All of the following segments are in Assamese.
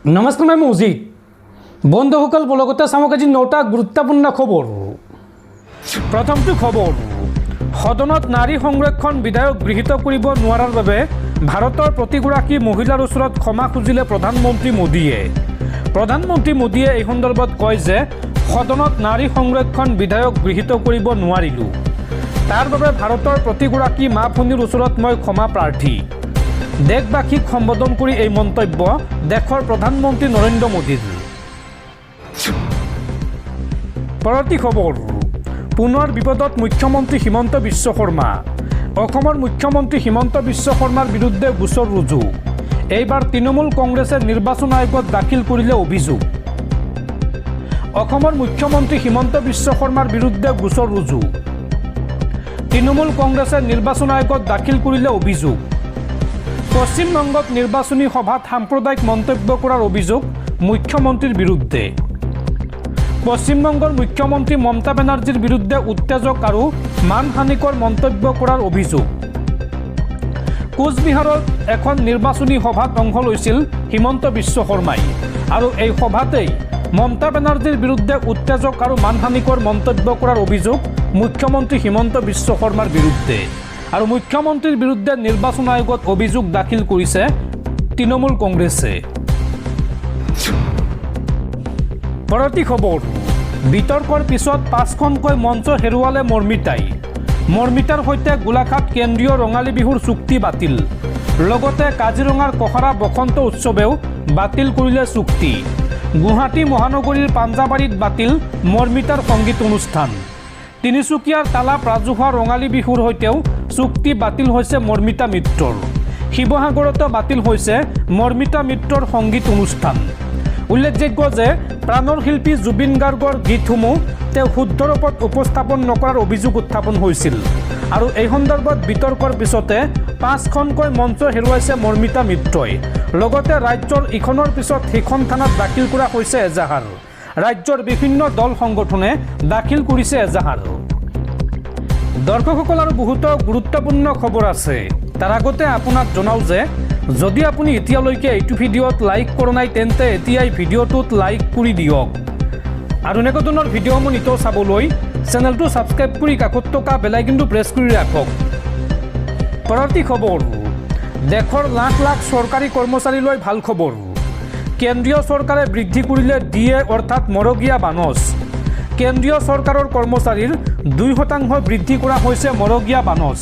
নমস্কাৰ মই মৌজিক বন্ধুসকল বলগতে চামক আজি 9টা গুৰুত্বপূৰ্ণ খবৰ। প্ৰথমটো খবৰ, সদনত নাৰী সংৰক্ষণ বিধেয়ক গৃহীত কৰিব নোৱাৰাৰ বাবে ভাৰতৰ প্ৰতিগৰাকী মহিলাৰ ওচৰত ক্ষমা খুজিলে প্ৰধানমন্ত্ৰী মোদীয়ে। প্ৰধানমন্ত্ৰী মোদীয়ে এই সন্দৰ্ভত কয় যে সদনত নাৰী সংৰক্ষণ বিধেয়ক গৃহীত কৰিব নোৱাৰিলোঁ, তাৰ বাবে ভাৰতৰ প্ৰতিগৰাকী মা ভনীৰ ওচৰত মই ক্ষমা প্ৰাৰ্থী। দেশবাসীক সম্বোধন কৰি এই মন্তব্য দেশৰ প্ৰধানমন্ত্ৰী নৰেন্দ্ৰ মোদীৰ। পৰৱৰ্তী খবৰ, পুনৰ বিপদত মুখ্যমন্ত্ৰী হিমন্ত বিশ্ব শৰ্মা। অসমৰ মুখ্যমন্ত্ৰী হিমন্ত বিশ্ব শৰ্মাৰ বিৰুদ্ধে গোচৰ ৰুজু। এইবাৰ তৃণমূল কংগ্ৰেছে নিৰ্বাচন আয়োগত দাখিল কৰিলে অভিযোগ। অসমৰ মুখ্যমন্ত্ৰী হিমন্ত বিশ্ব শৰ্মাৰ বিৰুদ্ধে গোচৰ ৰুজু। তৃণমূল কংগ্ৰেছে নিৰ্বাচন আয়োগত দাখিল কৰিলে অভিযোগ। পশ্চিমবংগত নিৰ্বাচনী সভাত সাম্প্ৰদায়িক মন্তব্য কৰাৰ অভিযোগ মুখ্যমন্ত্ৰীৰ বিৰুদ্ধে। পশ্চিমবংগৰ মুখ্যমন্ত্ৰী মমতা বেনাৰ্জীৰ বিৰুদ্ধে উত্তেজক আৰু মানহানিকৰ মন্তব্য কৰাৰ অভিযোগ। কোচবিহাৰত এখন নিৰ্বাচনী সভাত অংশ লৈছিল হিমন্ত বিশ্ব শৰ্মাই আৰু এই সভাতেই মমতা বেনাৰ্জীৰ বিৰুদ্ধে উত্তেজক আৰু মানহানিকৰ মন্তব্য কৰাৰ অভিযোগ মুখ্যমন্ত্ৰী হিমন্ত বিশ্ব শৰ্মাৰ বিৰুদ্ধে। আৰু মুখ্যমন্ত্ৰীৰ বিৰুদ্ধে নিৰ্বাচন আয়োগত অভিযোগ দাখিল কৰিছে তৃণমূল কংগ্ৰেছে। পৰৱৰ্তী খবৰ, বিতৰ্কৰ পিছত 5খনকৈ মঞ্চ হেৰুৱালে মৰ্মিতাই। মৰ্মিতাৰ সৈতে গোলাঘাট কেন্দ্ৰীয় ৰঙালী বিহুৰ চুক্তি বাতিল। লগতে কাজিৰঙাৰ কহৰা বসন্ত উৎসৱেও বাতিল কৰিলে চুক্তি। গুৱাহাটী মহানগৰীৰ পাঞ্জাবাৰীত বাতিল মৰ্মিতাৰ সংগীত অনুষ্ঠান। তিনিচুকীয়াৰ তালাপ ৰাজহুৱা ৰঙালী বিহুৰ সৈতেও চুক্তি বাতিল হৈছে মৰ্মিতা মিত্ৰৰ। শিৱসাগৰতো বাতিল হৈছে মৰ্মিতা মিত্ৰৰ সংগীত অনুষ্ঠান। উল্লেখযোগ্য যে প্ৰাণৰ শিল্পী জুবিন গাৰ্গৰ গীতসমূহ তেওঁ শুদ্ধ ৰূপত উপস্থাপন নকৰাৰ অভিযোগ উত্থাপন হৈছিল আৰু এই সন্দৰ্ভত বিতৰ্কৰ পিছতে 5খনকৈ মঞ্চ হেৰুৱাইছে মৰ্মিতা মিত্ৰই। লগতে ৰাজ্যৰ ইখনৰ পিছত সিখন থানাত দাখিল কৰা হৈছে এজাহাৰ। ৰাজ্যৰ বিভিন্ন দল সংগঠনে দাখিল কৰিছে এজাহাৰ। দৰ্শকসকল আৰু বহুতো গুৰুত্বপূৰ্ণ খবৰ আছে, তাৰ আগতে আপোনাক জনাওঁ যে যদি আপুনি এতিয়ালৈকে এইটো ভিডিঅ'ত লাইক কৰা নাই তেন্তে এতিয়াই ভিডিঅ'টোত লাইক কৰি দিয়ক আৰু এনেকুৱা ধৰণৰ ভিডিঅ'সমূহ নিতৌ চাবলৈ চেনেলটো ছাবস্ক্ৰাইব কৰি কাষত থকা বেল আইকনটো প্ৰেছ কৰি ৰাখক। পৰৱৰ্তী খবৰ, দেশৰ লাখ লাখ চৰকাৰী কৰ্মচাৰীলৈ ভাল খবৰ। কেন্দ্ৰীয় চৰকাৰে বৃদ্ধি কৰিলে DA অৰ্থাৎ মৰগীয়া বানচ। কেন্দ্ৰীয় চৰকাৰৰ কৰ্মচাৰীৰ 2% বৃদ্ধি কৰা হৈছে মৰগীয়া বানচ।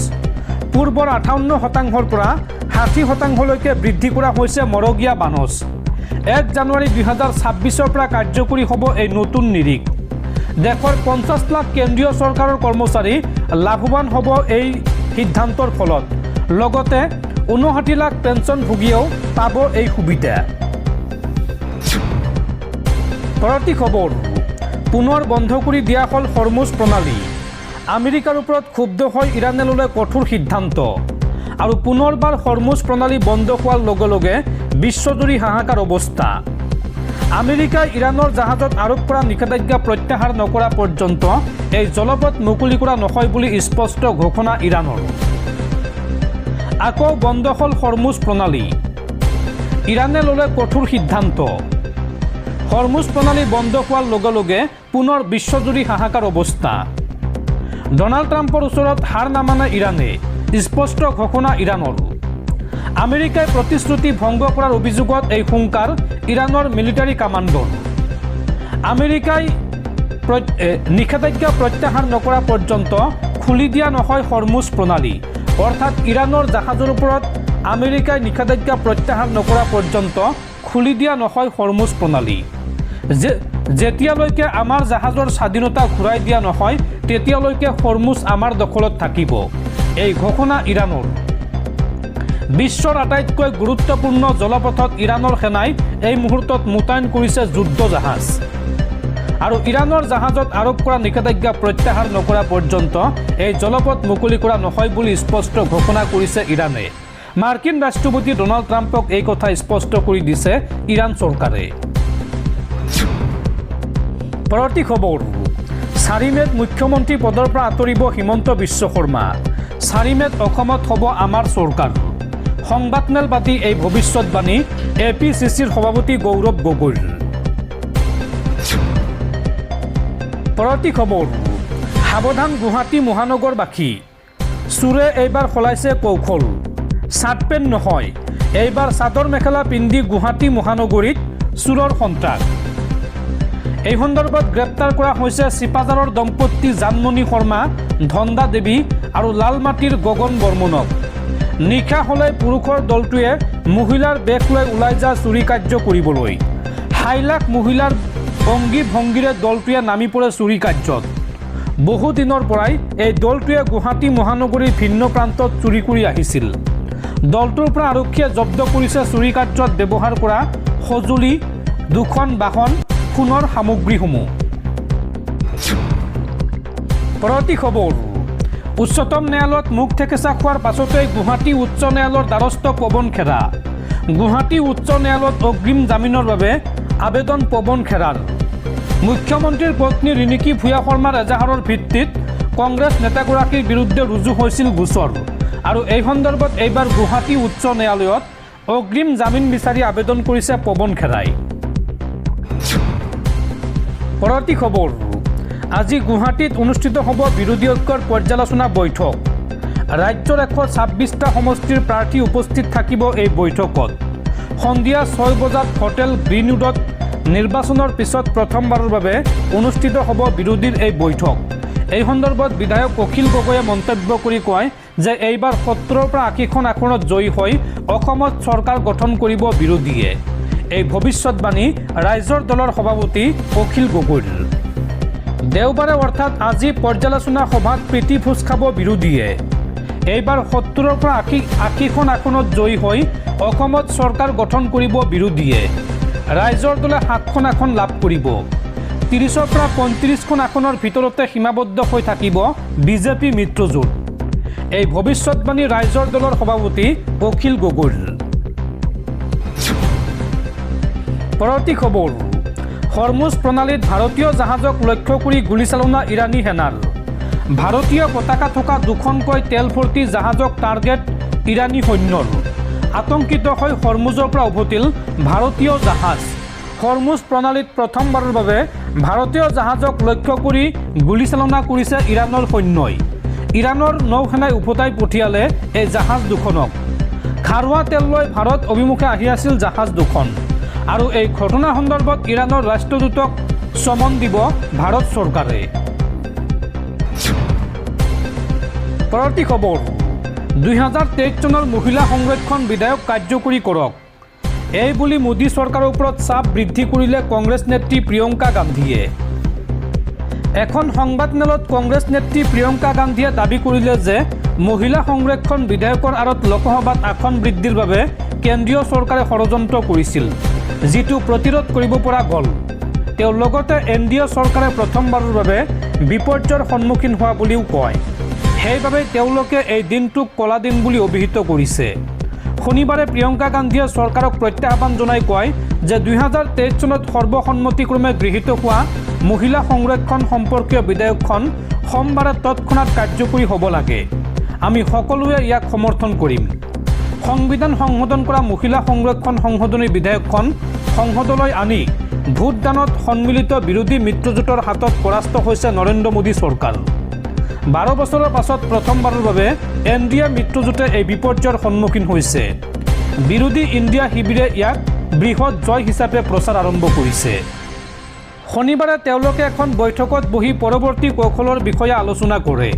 পূৰ্বৰ 58%ৰ পৰা 60%লৈকে বৃদ্ধি কৰা হৈছে মৰগীয়া বানচ। 1 জানুৱাৰী 2026ৰ পৰা কাৰ্যকৰী হ'ব এই নতুন নিৰিখ। দেশৰ 50 লাখ কেন্দ্ৰীয় চৰকাৰৰ কৰ্মচাৰী লাভৱান হ'ব এই সিদ্ধান্তৰ ফলত। লগতে 59 লাখ পেঞ্চনভোগীয়েও পাব এই সুবিধা। পৰৱৰ্তী খবৰ, পুনৰ বন্ধ কৰি দিয়া হ'ল হৰমুজ প্ৰণালী। আমেৰিকাৰ ওপৰত ক্ষুব্ধ হৈ ইৰাণে ল'লে কঠোৰ সিদ্ধান্ত আৰু পুনৰবাৰ হৰমুজ প্ৰণালী বন্ধ হোৱাৰ লগে লগে বিশ্বজুৰি হাহাকাৰ অৱস্থা। আমেৰিকাই ইৰাণৰ জাহাজত আৰোপ কৰা নিষেধাজ্ঞা প্ৰত্যাহাৰ নকৰা পৰ্যন্ত এই জলপথ মুকলি কৰা নহয় বুলি স্পষ্ট ঘোষণা ইৰাণৰ। আকৌ বন্ধ হ'ল হৰমুজ প্ৰণালী। ইৰাণে ল'লে কঠোৰ সিদ্ধান্ত। হৰমুজ প্ৰণালী বন্ধ হোৱাৰ লগে লগে পুনৰ বিশ্বজুৰি হাহাকাৰ অৱস্থা। ডনাল্ড ট্ৰাম্পৰ ওচৰত হাৰ নামানে ইৰাণে, স্পষ্ট ঘোষণা ইৰাণৰ। আমেৰিকাই প্ৰতিশ্ৰুতি ভংগ কৰাৰ অভিযোগত এই হুংকাৰ ইৰাণৰ মিলিটাৰী কামাণ্ডৰ। আমেৰিকাই নিষেধাজ্ঞা প্ৰত্যাহাৰ নকৰা পৰ্যন্ত খুলি দিয়া নহয় হৰমুজ প্ৰণালী। অৰ্থাৎ ইৰাণৰ জাহাজৰ ওপৰত আমেৰিকাই নিষেধাজ্ঞা প্ৰত্যাহাৰ নকৰা পৰ্যন্ত খুলি দিয়া নহয় হৰমুজ প্ৰণালী। যেতিয়ালৈকে আমাৰ জাহাজৰ স্বাধীনতা ঘূৰাই দিয়া নহয় তেতিয়ালৈকে হৰমুজ আমাৰ দখলত থাকিব, এই ঘোষণা ইৰাণৰ। বিশ্বৰ আটাইতকৈ গুৰুত্বপূৰ্ণ জলপথত ইৰাণৰ সেনাই এই মুহূৰ্তত মোতায়েন কৰিছে যুদ্ধ জাহাজ আৰু ইৰাণৰ জাহাজত আৰোপ কৰা নিষেধাজ্ঞা প্ৰত্যাহাৰ নকৰা পৰ্যন্ত এই জলপথ মুকলি কৰা নহয় বুলি স্পষ্ট ঘোষণা কৰিছে ইৰাণে। মাৰ্কিন ৰাষ্ট্ৰপতি ডনাল্ড ট্ৰাম্পক এই কথা স্পষ্ট কৰি দিছে ইৰাণ চৰকাৰে। পৰৱৰ্তী খবৰ, 4 মে'ত মুখ্যমন্ত্ৰী পদৰ পৰা আঁতৰিব হিমন্ত বিশ্ব শৰ্মা। 4 মে'ত অসমত হ'ব আমাৰ চৰকাৰ। সংবাদমেল পাতি এই ভৱিষ্যৎবাণী APCCৰ সভাপতি গৌৰৱ গগৈৰ। পৰৱৰ্তী খবৰ, সাৱধান গুৱাহাটী মহানগৰবাসী, চোৰে এইবাৰ সলাইছে কৌশল। চাৰ্ট পেণ্ট নহয়, এইবাৰ চাদৰ মেখেলা পিন্ধি গুৱাহাটী মহানগৰীত চোৰৰ সন্ত্ৰাস। এই সন্দৰ্ভত গ্ৰেপ্তাৰ কৰা হৈছে চিপাঝাৰৰ দম্পতি জানমণি শৰ্মা, ধন্দা দেৱী আৰু লালমাটিৰ গগন বৰ্মনক। নিশা হ'লে পুৰুষৰ দলটোৱে মহিলাৰ বেগ লৈ ওলাই যায় চুৰি কাৰ্য কৰিবলৈ। হাইলাখ মহিলাৰ অংগী ভংগীৰে দলটোৱে নামি পৰে চুৰি কাৰ্যত। বহুদিনৰ পৰাই এই দলটোৱে গুৱাহাটী মহানগৰীৰ ভিন্ন প্ৰান্তত চুৰি কৰি আহিছিল। দলটোৰ পৰা আৰক্ষীয়ে জব্দ কৰিছে চুৰি কাৰ্যত ব্যৱহাৰ কৰা সঁজুলি, 2খন বাহন, সোণৰ সামগ্ৰীসমূহ। পৰৱৰ্তী খবৰ, উচ্চতম ন্যায়ালয়ত মুখ থেকেচা খোৱাৰ পাছতেই গুৱাহাটী উচ্চ ন্যায়ালয়ৰ দ্বাৰস্থ পৱন খেৰা। গুৱাহাটী উচ্চ ন্যায়ালয়ত অগ্ৰিম জামিনৰ বাবে আবেদন পৱন খেৰাৰ। মুখ্যমন্ত্ৰীৰ পত্নী ৰিণিকী ভূঞা শৰ্মাৰ এজাহাৰৰ ভিত্তিত কংগ্ৰেছ নেতাগৰাকীৰ বিৰুদ্ধে ৰুজু হৈছিল গোচৰ আৰু এই সন্দৰ্ভত এইবাৰ গুৱাহাটী উচ্চ ন্যায়ালয়ত অগ্ৰিম জামিন বিচাৰি আবেদন কৰিছে পৱন খেৰাই। পৰৱৰ্তী খবৰ, আজি গুৱাহাটীত অনুষ্ঠিত হ'ব বিৰোধী ঐক্যৰ পৰ্যালোচনা বৈঠক। ৰাজ্যৰ 126টা সমষ্টিৰ প্ৰাৰ্থী উপস্থিত থাকিব এই বৈঠকত। সন্ধিয়া 6 বজাত হোটেল গ্ৰীণউডত নিৰ্বাচনৰ পিছত প্ৰথমবাৰৰ বাবে অনুষ্ঠিত হ'ব বিৰোধীৰ এই বৈঠক। এই সন্দৰ্ভত বিধায়ক অখিল গগৈয়ে মন্তব্য কৰি কয় যে এইবাৰ 70ৰ পৰা 80খন আসনত জয়ী হৈ অসমত চৰকাৰ গঠন কৰিব বিৰোধীয়ে। এই ভৱিষ্যতবাণী ৰাইজৰ দলৰ সভাপতি অখিল গগৈৰ। দেওবাৰে অৰ্থাৎ আজি পৰ্যালোচনা সভাত প্ৰীতি ভোজ খাব বিৰোধীয়ে। এইবাৰ 70ৰ পৰা 80খন আসনত জয়ী হৈ অসমত চৰকাৰ গঠন কৰিব বিৰোধীয়ে। ৰাইজৰ দলে 7খন আসন লাভ কৰিব। 30ৰ পৰা 35খন আসনৰ ভিতৰতে সীমাবদ্ধ হৈ থাকিব বিজেপি মিত্ৰজোঁট। এই ভৱিষ্যতবাণী ৰাইজৰ দলৰ সভাপতি অখিল গগৈৰ। পৰৱৰ্তী খবৰ, হৰমুজ প্ৰণালীত ভাৰতীয় জাহাজক লক্ষ্য কৰি গুলীচালনা ইৰাণী সেনাৰ। ভাৰতীয় পতাকা থকা 2খনকৈ তেল ভৰ্তি জাহাজক টাৰ্গেট ইৰাণী সৈন্যৰ। আতংকিত হৈ হৰমুজৰ পৰা উভতিল ভাৰতীয় জাহাজ। হৰমুজ প্ৰণালীত প্ৰথমবাৰৰ বাবে ভাৰতীয় জাহাজক লক্ষ্য কৰি গুলীচালনা কৰিছে ইৰাণৰ সৈন্যই। ইৰাণৰ নৌসেনাই উভতাই পঠিয়ালে এই জাহাজ দুখনক। খাৰুৱা তেল লৈ ভাৰত অভিমুখে আহি আছিল জাহাজ দুখন আৰু এই ঘটনা সন্দৰ্ভত ইৰাণৰ ৰাষ্ট্ৰদূতক চমন দিব ভাৰত চৰকাৰে। পৰৱৰ্তী খবৰ, 2023 চনৰ মহিলা সংৰক্ষণ বিধেয়ক কাৰ্যকৰী কৰক। এই বুলি মোদী চৰকাৰৰ ওপৰত চাপ বৃদ্ধি কৰিলে কংগ্ৰেছ নেত্ৰী প্ৰিয়ংকা গান্ধীয়ে। এখন সংবাদমেলত কংগ্ৰেছ নেত্ৰী প্ৰিয়ংকা গান্ধীয়ে দাবী কৰিলে যে মহিলা সংৰক্ষণ বিধেয়কৰ আঁৰত লোকসভাত আসন বৃদ্ধিৰ বাবে কেন্দ্ৰীয় চৰকাৰে ষড়যন্ত্ৰ কৰিছিল, যিটো প্ৰতিৰোধ কৰিব পৰা গ'ল। তেওঁ লগতে NDA চৰকাৰে প্ৰথমবাৰৰ বাবে বিপৰ্যয়ৰ সন্মুখীন হোৱা বুলিও কয়। সেইবাবে তেওঁলোকে এই দিনটোক কলা দিন বুলি অভিহিত কৰিছে। শনিবাৰে প্ৰিয়ংকা গান্ধীয়ে চৰকাৰক প্ৰত্যাহ্বান জনাই কয় যে 2023 চনত সৰ্বসন্মতিক্ৰমে গৃহীত হোৱা মহিলা সংৰক্ষণ সম্পৰ্কীয় বিধেয়কখন সোমবাৰে তৎক্ষণাত কাৰ্যকৰী হ'ব লাগে। আমি সকলোৱে ইয়াক সমৰ্থন কৰিম। সংবিধান সংশোধন কৰা মহিলা সংৰক্ষণ সংশোধনী বিধেয়কখন সংসদলৈ আনি ভোটদানত সন্মিলিত বিৰোধী মিত্ৰজোঁটৰ হাতত পৰাস্ত হৈছে নৰেন্দ্ৰ মোদী চৰকাৰ। 12 বছৰৰ পাছত প্ৰথমবাৰৰ বাবে NDA মিত্ৰজোঁটে এই বিপৰ্যয়ৰ সন্মুখীন হৈছে। বিৰোধী ইণ্ডিয়া শিবিৰে ইয়াক বৃহৎ জয় হিচাপে প্ৰচাৰ আৰম্ভ কৰিছে। শনিবাৰে তেওঁলোকে এখন বৈঠকত বহি পৰৱৰ্তী কৌশলৰ বিষয়ে আলোচনা কৰে।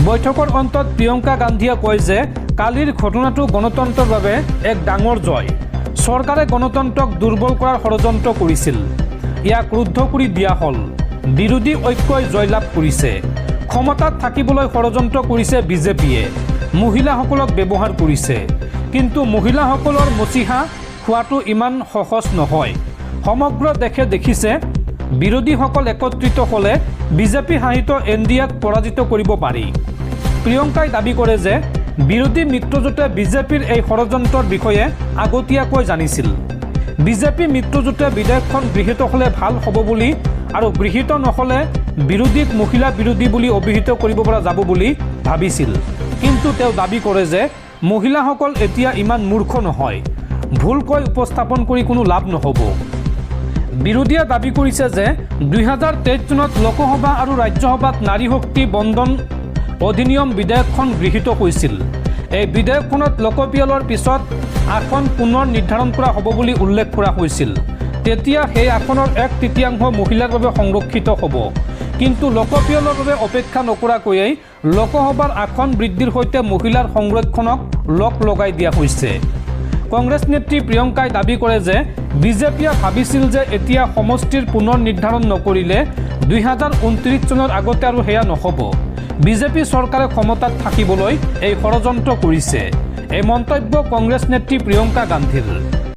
বৈঠকৰ অন্তত প্ৰিয়ংকা গান্ধীয়ে কয় যে কালিৰ ঘটনাটো গণতন্ত্ৰৰ বাবে এক ডাঙৰ জয়। চৰকাৰে গণতন্ত্ৰক দুৰ্বল কৰাৰ ষড়যন্ত্ৰ কৰিছিল, ইয়াক ৰুদ্ধ কৰি দিয়া হ'ল। বিৰোধী ঐক্যই জয়লাভ কৰিছে। ক্ষমতাত থাকিবলৈ ষড়যন্ত্ৰ কৰিছে বিজেপিয়ে। মহিলাসকলক ব্যৱহাৰ কৰিছে, কিন্তু মহিলাসকলৰ মচিহা খোৱাটো ইমান সহজ নহয়। সমগ্ৰ দেশে দেখিছে বিৰোধীসকল একত্ৰিত হ'লে বিজেপি শাসিত NDAক পৰাজিত কৰিব পাৰি। প্ৰিয়ংকাই দাবী কৰে যে বিৰোধী মিত্ৰজোঁটে বিজেপিৰ এই ষড়যন্ত্ৰৰ বিষয়ে আগতীয়াকৈ জানিছিল। বিজেপি মিত্ৰজোঁটে বিধেয়কখন গৃহীত হ'লে ভাল হ'ব বুলি আৰু গৃহীত নহ'লে বিৰোধীক মহিলা বিৰোধী বুলি অভিহিত কৰিব পৰা যাব বুলি ভাবিছিল। কিন্তু তেওঁ দাবী কৰে যে মহিলাসকল এতিয়া ইমান মূৰ্খ নহয়। ভুলকৈ উপস্থাপন কৰি কোনো লাভ নহ'ব। বিৰোধীয়ে দাবী কৰিছে যে 2023 চনত লোকসভা আৰু ৰাজ্যসভাত নাৰী শক্তি বন্ধন অধিনিয়ম বিধেয়কখন গৃহীত হৈছিল। এই বিধেয়কখনত লোকপিয়লৰ পিছত আসন পুনৰ নিৰ্ধাৰণ কৰা হ'ব বুলি উল্লেখ কৰা হৈছিল। তেতিয়া সেই আসনৰ 1/3 মহিলাৰ বাবে সংৰক্ষিত হ'ব। কিন্তু লোকপিয়লৰ বাবে অপেক্ষা নকৰাকৈয়ে লোকসভাৰ আসন বৃদ্ধিৰ সৈতে মহিলাৰ সংৰক্ষণক লগ লগাই দিয়া হৈছে। কংগ্ৰেছ নেত্ৰী প্ৰিয়ংকাই দাবী কৰে যে বিজেপিয়ে ভাবিছিল যে এতিয়া সমষ্টিৰ পুনৰ নিৰ্ধাৰণ নকৰিলে 2029 চনৰ আগতে আৰু সেয়া নহ'ব। বিজেপি চৰকাৰে ক্ষমতাত থাকিবলৈ এই ষড়যন্ত্ৰ কৰিছে। এই মন্তব্য কংগ্ৰেছ নেত্ৰী প্ৰিয়ংকা গান্ধীৰ।